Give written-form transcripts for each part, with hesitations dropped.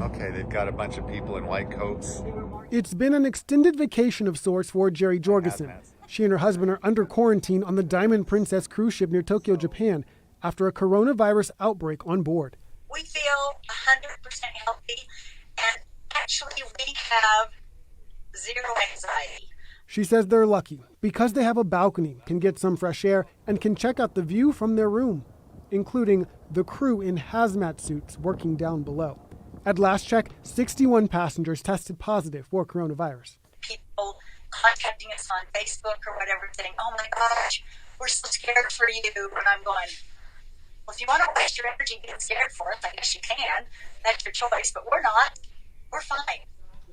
Okay, they've got a bunch of people in white coats. It's been an extended vacation of sorts for Jerri Jorgensen. She and her husband are under quarantine on the Diamond Princess cruise ship near Tokyo, Japan, after a coronavirus outbreak on board. We feel 100% healthy, and actually we have zero anxiety. She says they're lucky because they have a balcony, can get some fresh air, and can check out the view from their room, including the crew in hazmat suits working down below. At last check, 61 passengers tested positive for coronavirus. People contacting us on Facebook or whatever saying, oh my gosh, we're so scared for you. And I'm going, well, if you want to waste your energy getting scared for us, I guess you can. That's your choice, but we're not. We're fine.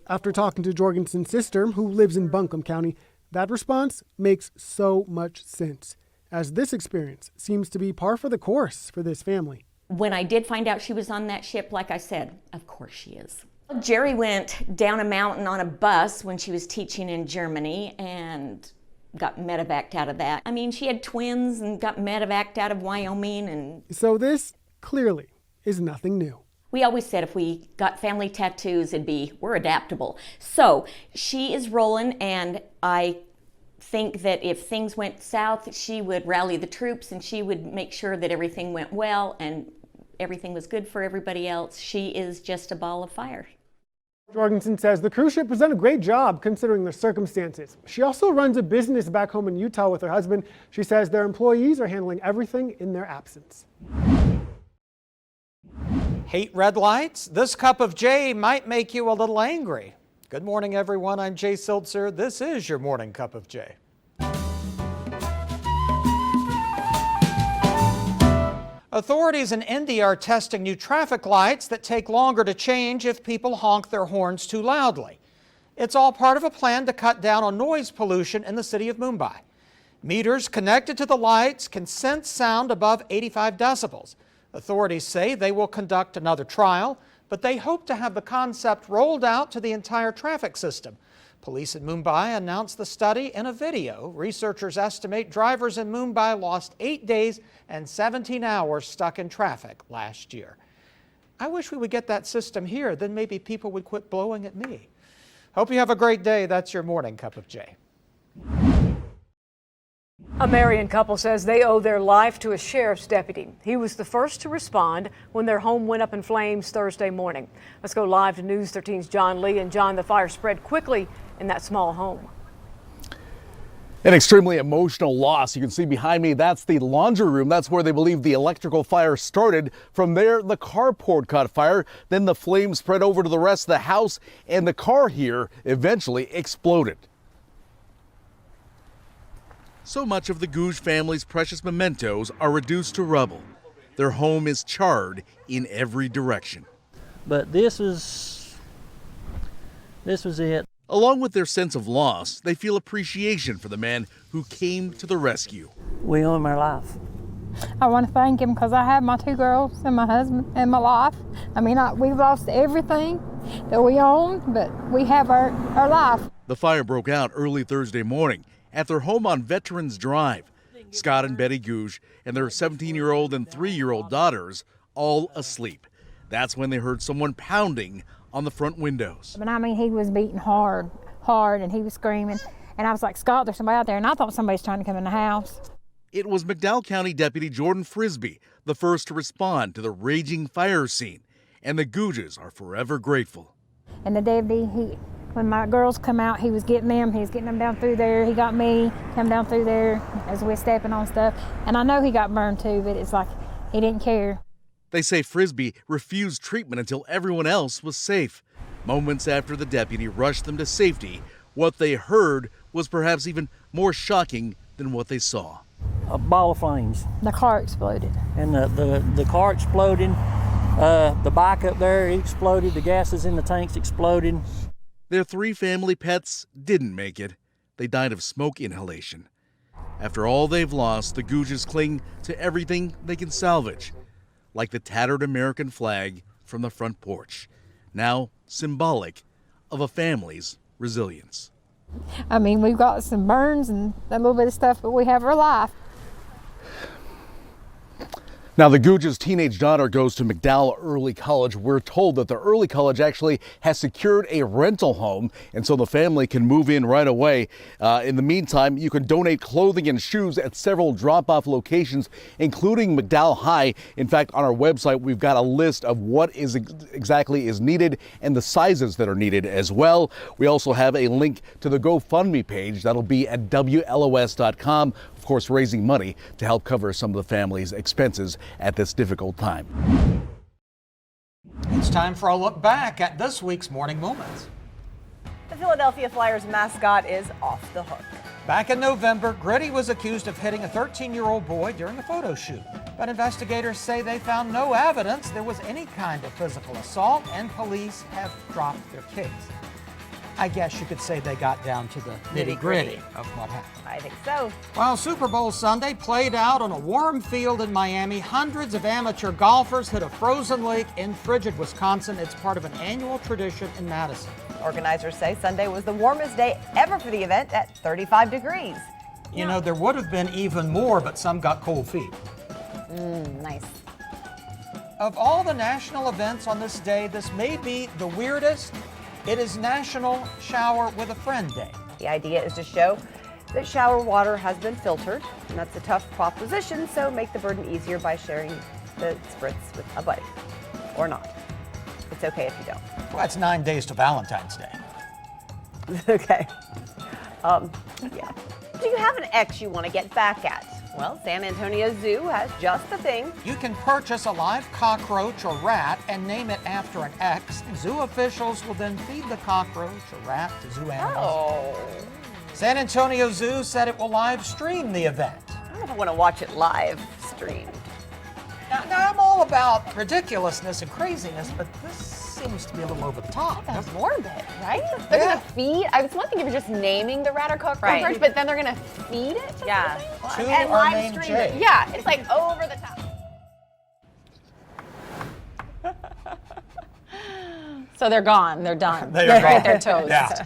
After talking to Jorgensen's sister, who lives in Buncombe County, that response makes so much sense, as this experience seems to be par for the course for this family. When I did find out she was on that ship, like I said, of course she is. Jerri went down a mountain on a bus when she was teaching in Germany and got medevaced out of that. I mean, she had twins and got medevaced out of Wyoming. And so this clearly is nothing new. We always said if we got family tattoos, we're adaptable. So she is rolling, and I think that if things went south, she would rally the troops and she would make sure that everything went well and everything was good for everybody else. She is just a ball of fire. Jorgensen says the cruise ship has done a great job considering the circumstances. She also runs a business back home in Utah with her husband. She says their employees are handling everything in their absence. Hate red lights? This cup of J might make you a little angry. Good morning, everyone. I'm Jay Siltzer. This is your morning cup of J. Authorities in India are testing new traffic lights that take longer to change if people honk their horns too loudly. It's all part of a plan to cut down on noise pollution in the city of Mumbai. Meters connected to the lights can sense sound above 85 decibels. Authorities say they will conduct another trial, but they hope to have the concept rolled out to the entire traffic system. Police in Mumbai announced the study in a video. Researchers estimate drivers in Mumbai lost 8 days and 17 hours stuck in traffic last year. I wish we would get that system here, then maybe people would quit blowing at me. Hope you have a great day. That's your morning cup of J. A Marion couple says they owe their life to a sheriff's deputy. He was the first to respond when their home went up in flames Thursday morning. Let's go live to News 13's John Lee. And John, the fire spread quickly in that small home. An extremely emotional loss. You can see behind me, that's the laundry room. That's where they believe the electrical fire started. From there, the carport caught fire. Then the flames spread over to the rest of the house, and the car here eventually exploded. So much of the Gouge family's precious mementos are reduced to rubble. Their home is charred in every direction. But this was it. Along with their sense of loss, they feel appreciation for the man who came to the rescue. We owe him our life. I want to thank him because I have my 2 girls and my husband and my life. I mean, we've lost everything that we own, but we have our life. The fire broke out early Thursday morning at their home on Veterans Drive. Scott and Betty Gouge and their 17-year-old and 3-year-old daughters all asleep. That's when they heard someone pounding on the front windows. But I mean, he was beating hard, and he was screaming. And I was like, Scott, there's somebody out there. And I thought somebody was trying to come in the house. It was McDowell County Deputy Jordan Frisbee, the first to respond to the raging fire scene. And the Gouges are forever grateful. And the deputy, when my girls come out, he was getting them. He was getting them down through there. He got me, come down through there as we're stepping on stuff. And I know he got burned too, but it's like he didn't care. They say Frisbee refused treatment until everyone else was safe. Moments after the deputy rushed them to safety, what they heard was perhaps even more shocking than what they saw. A ball of flames. The car exploded. And the car exploded. The bike up there exploded. The gases in the tanks exploded. Their 3 family pets didn't make it. They died of smoke inhalation. After all they've lost, the Gouges cling to everything they can salvage, like the tattered American flag from the front porch, now symbolic of a family's resilience. I mean, we've got some burns and a little bit of stuff, but we have our life. Now, the Googe's teenage daughter goes to McDowell Early College. We're told that the Early College actually has secured a rental home, and so the family can move in right away. In the meantime, you can donate clothing and shoes at several drop-off locations, including McDowell High. In fact, on our website, we've got a list of what is exactly is needed and the sizes that are needed as well. We also have a link to the GoFundMe page. That'll be at WLOS.com. Of course, raising money to help cover some of the family's expenses at this difficult time. It's time for a look back at this week's Morning Moments. The Philadelphia Flyers mascot is off the hook. Back in November, Gritty was accused of hitting a 13-year-old boy during a photo shoot. But investigators say they found no evidence there was any kind of physical assault, and police have dropped their case. I guess you could say they got down to the nitty-gritty of what happened. I think so. While Super Bowl Sunday played out on a warm field in Miami, hundreds of amateur golfers hit a frozen lake in frigid Wisconsin. It's part of an annual tradition in Madison. Organizers say Sunday was the warmest day ever for the event at 35 degrees. You know, there would have been even more, but some got cold feet. Nice. Of all the national events on this day, this may be the weirdest. It is National Shower with a Friend Day. The idea is to show that shower water has been filtered, and that's a tough proposition, so make the burden easier by sharing the spritz with a buddy. Or not. It's okay if you don't. Well, that's 9 days to Valentine's Day. Okay. Yeah. Do you have an ex you want to get back at? Well, San Antonio Zoo has just the thing. You can purchase a live cockroach or rat and name it after an ex. Zoo officials will then feed the cockroach or rat to zoo animals. Oh. San Antonio Zoo said it will live stream the event. I don't know if I want to watch it live streamed. Now I'm all about ridiculousness and craziness, but this seems to be a little over the top. That's morbid, right? They're gonna feed. It's one thing if you're just naming the rat or cockroach, but then they're gonna feed it. To Two and are live named stream Jay. it. Yeah, it's like over the top. So they're gone. They're done. They're Right, gone. they're toast. Yeah.